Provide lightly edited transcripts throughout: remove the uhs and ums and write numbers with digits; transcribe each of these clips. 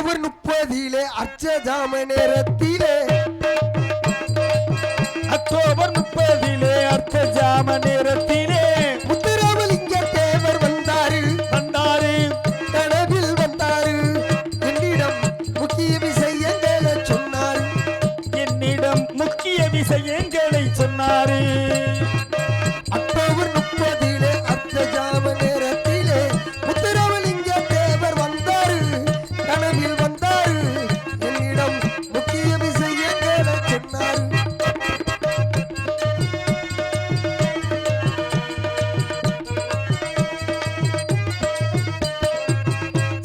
October 30 அர்ச்சஜாம நேரத்திலே October 30 அர்ச்சஜாம நேரத்திலே முத்துராமலிங்க தேவர் வந்தாரு கனவில் வந்தாரு என்னிடம் முக்கிய விஷயங்களை சொன்னாரு அக்டோபர் 30 அர்ச்சஜாம நேரத்திலே முத்துராமலிங்க தேவர் வந்தாரு கனவில் வந்தாரு என்னிடம் முக்கிய விஷயங்களை சொன்னாரு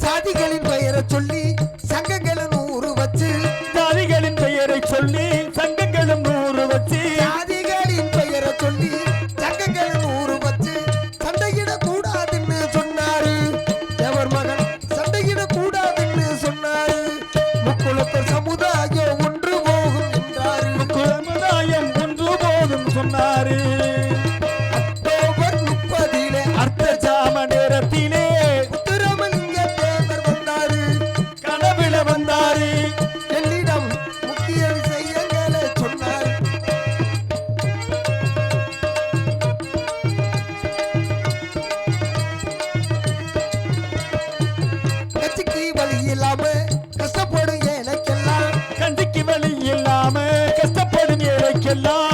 சாதிகளின் பெயரை சொல்லி சங்கங்களை 100 வச்சு சாதிகளின் பெயரை சொல்லி சங்கங்களும் 100 வச்சு சாதிகளின் பெயரை சொல்லி சங்கங்களை 100 வச்சு சண்டையிட கூடாதுன்னு சொன்னாரு தேவர் மகன் சண்டையிட கூடாதுன்னு சொன்னாரு முக்குளத்தர் சமுதாயம் ஒன்று போகும் என்றாரு சமுதாயம் ஒன்று போதும் சொன்னாரு அக்டோபர் 30 அர்த்தஜாம நேரத்திலே முத்துராமலிங்க தேவர் வந்தாரு கனவுல வந்தாரு என்னிடம் முக்கிய விஷயங்களை சொன்னார் கட்சிக்கு வழி இல்லாம கஷ்டப்படும் எனக்கெல்லாம் கஞ்சிக்கு வழி இல்லாம கஷ்டப்படும் ஏழைக்கெல்லாம்